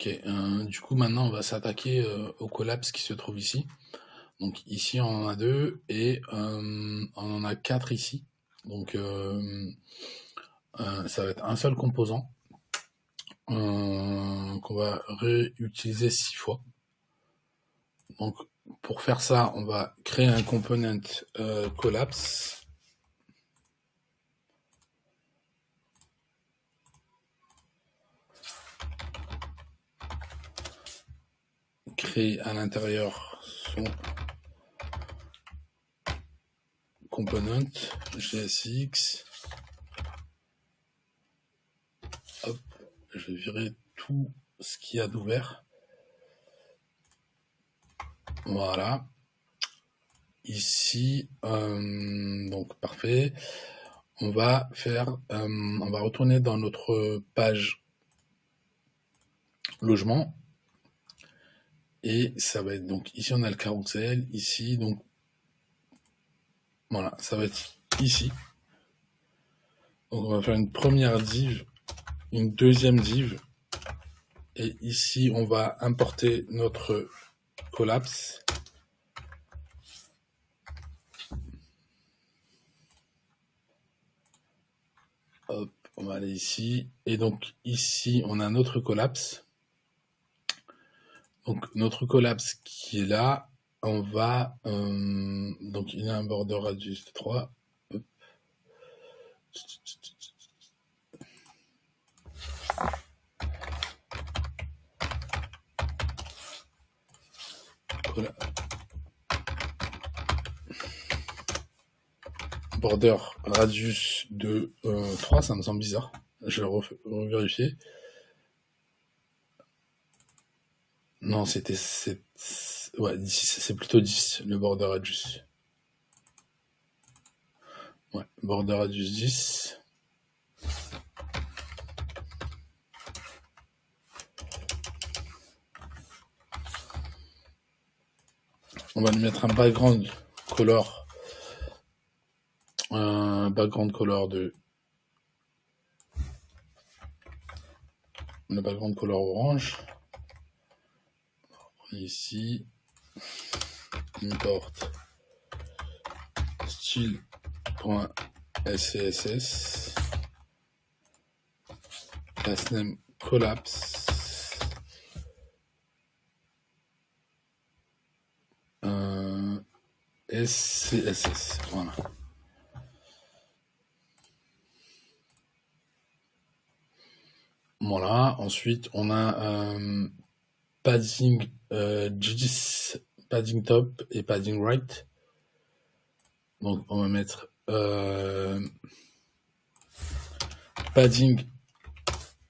Ok, du coup maintenant on va s'attaquer au collapse qui se trouve ici. Donc ici on en a deux et on en a quatre ici. Donc ça va être un seul composant qu'on va réutiliser 6 fois. Donc pour faire ça, on va créer un component collapse. Créer à l'intérieur son component JSX. Hop, je vais virer tout ce qu'il y a d'ouvert. Voilà. Ici, donc parfait. On va retourner dans notre page logement. Et ça va être donc ici on a le carrousel, ici donc voilà, ça va être ici. Donc on va faire une première div, une deuxième div, et ici on va importer notre collapse. Hop, on va aller ici, et donc ici on a notre collapse. Donc notre collapse qui est là, on va donc il a un border radius de 3. Hop. Voilà. Border radius de 3, ça me semble bizarre. Je vais revérifier. Non, c'était ouais, 10, c'est plutôt 10 le border radius. Ouais, border radius 10. On va lui mettre un background color. Un background color de. Le background color orange. Ici. Import. Style.scss. Class name collapse. SCSS, voilà. Voilà, ensuite on a padding 10, padding top et padding right. Donc on va mettre padding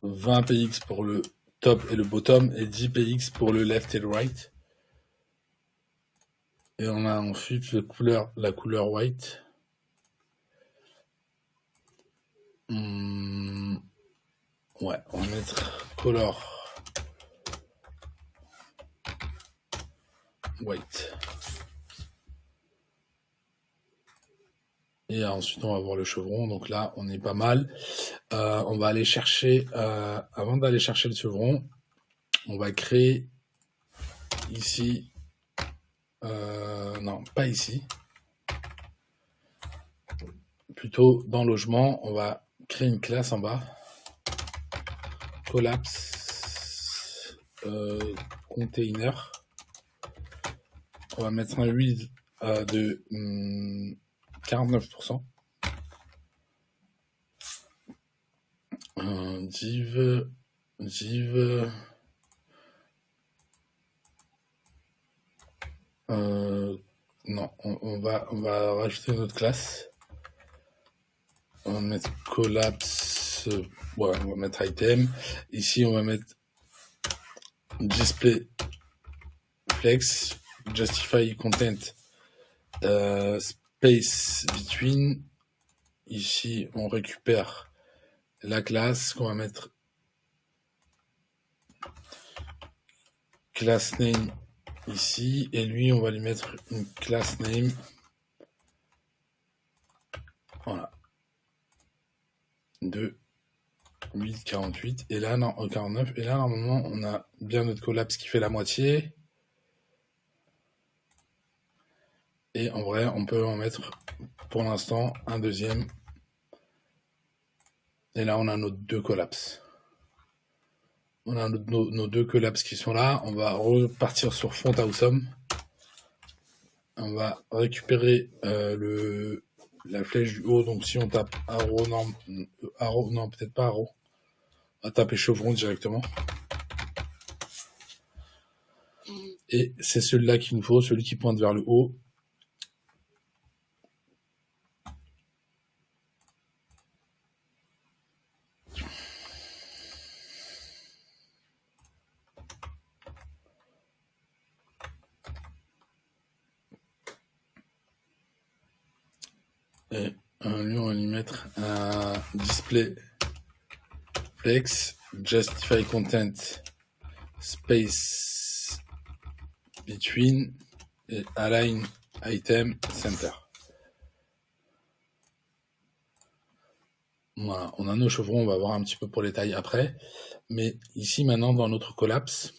20 px pour le top et le bottom et 10 px pour le left et le right. Et on a ensuite la couleur white. Ouais, on va mettre color white. Et ensuite on va voir le chevron. Donc là on est pas mal. On va aller chercher, avant d'aller chercher le chevron, on va créer ici, non pas ici, plutôt dans logement, on va créer une classe en bas, collapse container. On va mettre un width de 49%. Div. Non, on va rajouter une autre classe. On va mettre collapse. Ouais, on va mettre item. Ici, on va mettre display flex, justify content, space between. Ici, on récupère la classe qu'on va mettre class name ici, et lui, on va lui mettre une class name. Voilà. De 8, 48, et là, non, 49, et là, normalement, on a bien notre collapse qui fait la moitié. Et en vrai, on peut en mettre, pour l'instant, un deuxième. Et là, on a nos deux collapses. On a nos deux collapses qui sont là. On va repartir sur Font Awesome. On va récupérer la flèche du haut. Donc, si on tape arrow, non, peut-être pas arrow. On va taper chevron directement. Et c'est celui-là qu'il nous faut, celui qui pointe vers le haut. Et lui, on va lui mettre un display flex, justify content, space between et align item center. Voilà, on a nos chevrons, on va voir un petit peu pour les tailles après. Mais ici, maintenant, dans notre collapse,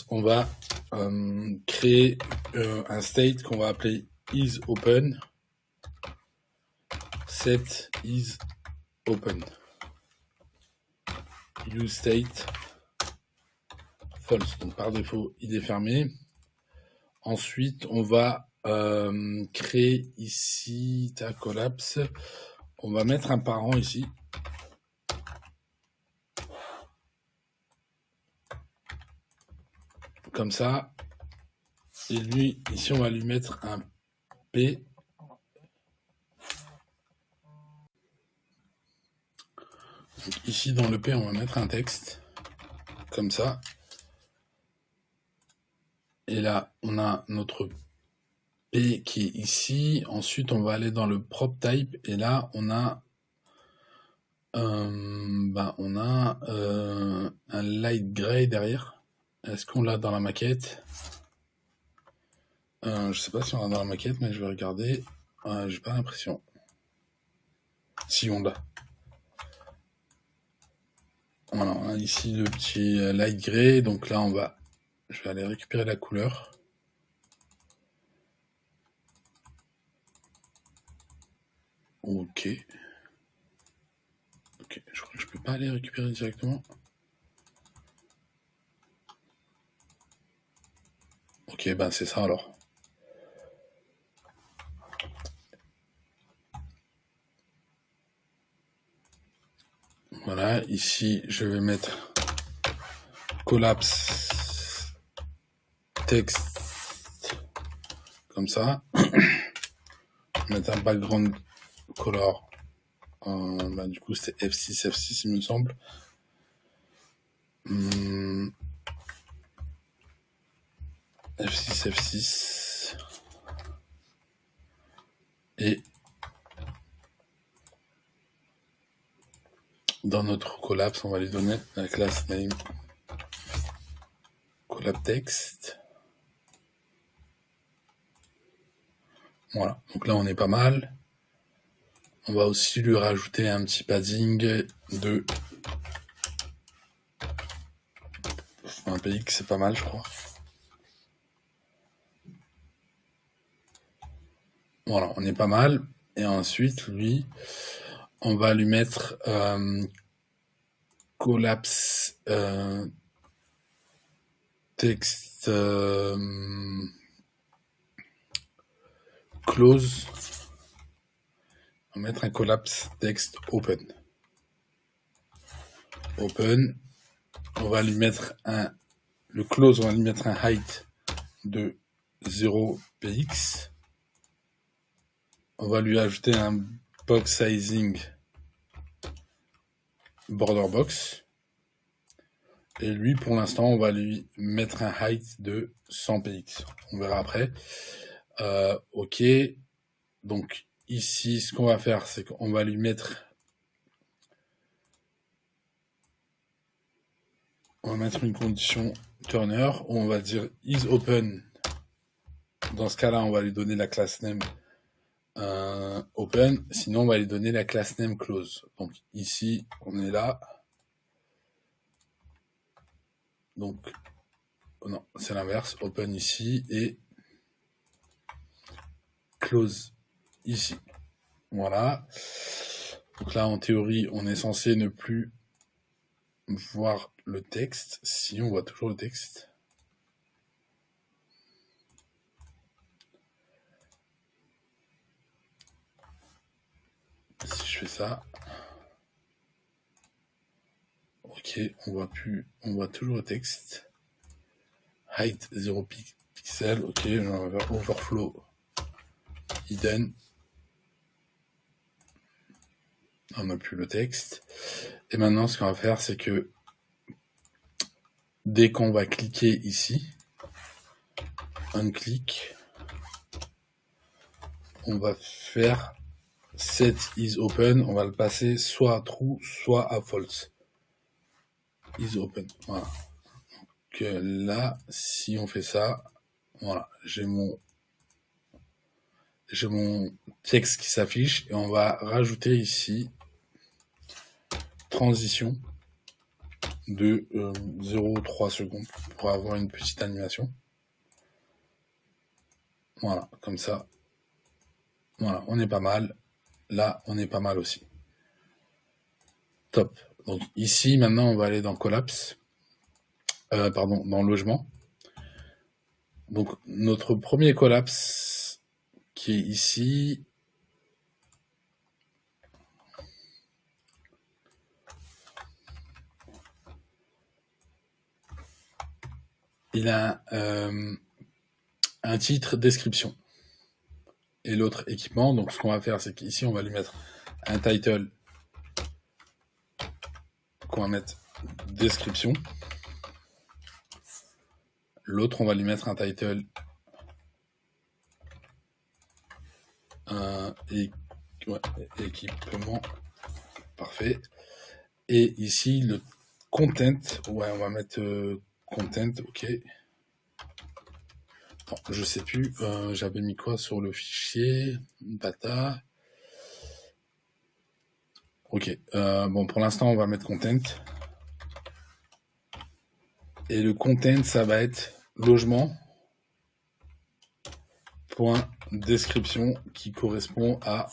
on va créer un state qu'on va appeler isOpen. Set isOpen. Use state false. Donc par défaut, il est fermé. Ensuite, on va créer ici ta collapse. On va mettre un parent ici. Comme ça. Et lui, ici, on va lui mettre un P. Donc ici, dans le P, on va mettre un texte. Comme ça. Et là, on a notre P qui est ici. Ensuite, on va aller dans le prop type. Et là, on a un light gray derrière. Est-ce qu'on l'a dans la maquette? Je sais pas si on l'a dans la maquette, mais je vais regarder. J'ai pas l'impression. Si on l'a. Voilà, on a ici le petit light gray. Donc là, je vais aller récupérer la couleur. Ok. Ok, je crois que je peux pas aller récupérer directement. Ok, ben c'est ça alors. Voilà, ici je vais mettre collapse text comme ça. Mettre un background color. Du coup c'était F6 il me semble. F6 et dans notre collapse on va lui donner la classe name collab text. Voilà, donc là on est pas mal. On va aussi lui rajouter un petit padding de 1 px, c'est pas mal je crois. Voilà, on est pas mal. Et ensuite, lui, on va lui mettre collapse text close. On va mettre un collapse text open. Open. On va lui mettre le close, on va lui mettre un height de 0 px. On va lui ajouter un box sizing border box. Et lui, pour l'instant, on va lui mettre un height de 100 px. On verra après. Ok. Donc ici, ce qu'on va faire, c'est qu'on va lui mettre... On va mettre une condition turner où on va dire isOpen. Dans ce cas-là, on va lui donner la classe name open, sinon on va lui donner la class name close. Donc ici, on est là. Donc, non, c'est l'inverse, open ici et close ici. Voilà. Donc là, en théorie, on est censé ne plus voir le texte. Si, on voit toujours le texte. Si je fais ça, ok, on voit toujours le texte. Height 0 pixel, ok, on va faire overflow hidden. On n'a plus le texte. Et maintenant, ce qu'on va faire, c'est que dès qu'on va cliquer ici, un clic, on va faire set is open, on va le passer soit à true, soit à false. Is open, voilà. Donc là, si on fait ça, voilà, j'ai mon texte qui s'affiche et on va rajouter ici transition de 0,3 secondes pour avoir une petite animation. Voilà, comme ça. Voilà, on est pas mal. Là, on est pas mal aussi. Top. Donc ici, maintenant, on va aller dans collapse. Dans logement. Donc notre premier collapse qui est ici. Il a un titre description. Et l'autre équipement, donc ce qu'on va faire, c'est qu'ici, on va lui mettre un title qu'on va mettre description. L'autre, on va lui mettre un title équipement. Parfait. Et ici, le content, ouais, on va mettre content, ok. Non, je sais plus, j'avais mis quoi sur le fichier, data. Ok, bon, pour l'instant, on va mettre content. Et le content, ça va être logement, point description, qui correspond à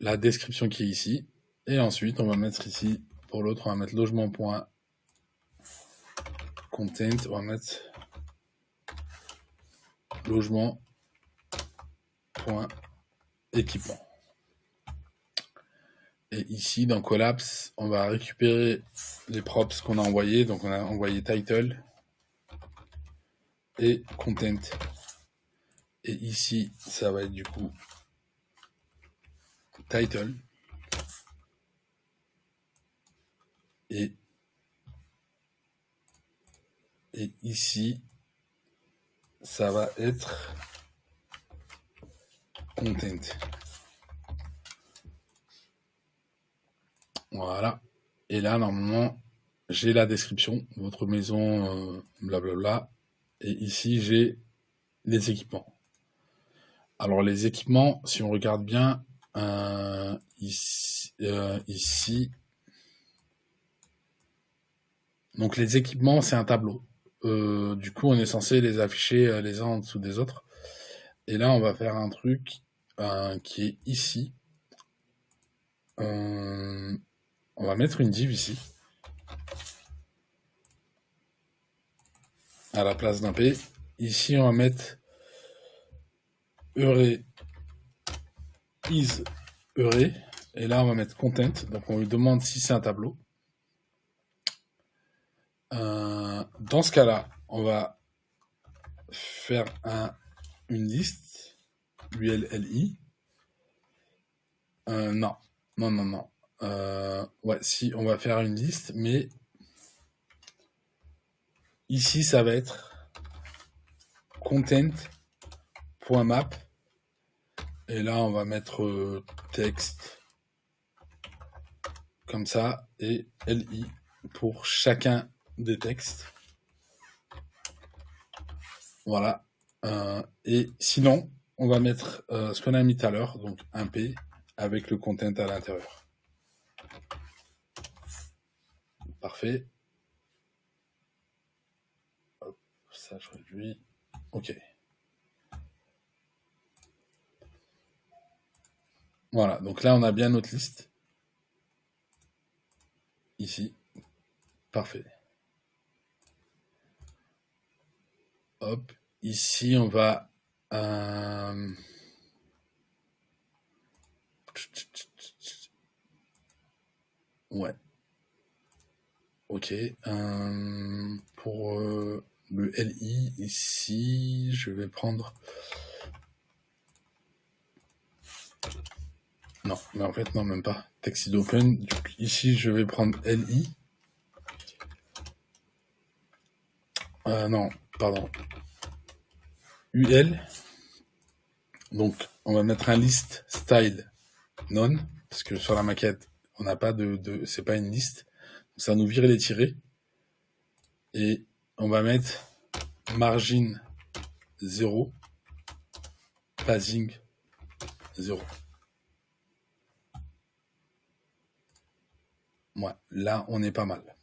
la description qui est ici. Et ensuite, on va mettre ici, pour l'autre, on va mettre logement, point content, on va mettre logement, point équipement. Et ici, dans Collapse, on va récupérer les props qu'on a envoyés. Donc, on a envoyé title et content. Et ici, ça va être du coup title. Et ici, ça va être content. Voilà. Et là, normalement, j'ai la description, votre maison, blablabla. Et ici, j'ai les équipements. Alors, les équipements, si on regarde bien, ici, donc les équipements, c'est un tableau. Du coup, on est censé les afficher les uns en dessous des autres. Et là, on va faire un truc qui est ici. On va mettre une div ici. À la place d'un P. Ici, on va mettre Heuré is Heuré. Et là, on va mettre content. Donc, on lui demande si c'est un tableau. Dans ce cas-là, on va faire une liste. ULLI. Non. Ouais, si, on va faire une liste, mais ici, ça va être content.map. Et là, on va mettre texte comme ça et LI pour chacun des textes. Voilà. Et sinon, on va mettre ce qu'on a mis tout à l'heure, donc un P avec le content à l'intérieur. Parfait. Hop, ça je réduis. OK. Voilà, donc là on a bien notre liste. Ici. Parfait. Hop, ici on va... Ouais. Ok. Pour le LI, ici, je vais prendre... Non, mais en fait, non, même pas. Texid Open. Donc, ici, je vais prendre LI. Non, pardon. UL. Donc, on va mettre un list style none, parce que sur la maquette, on n'a pas c'est pas une liste. Donc, ça va nous virer les tirés. Et on va mettre margin 0, passing 0. Ouais, là, on est pas mal.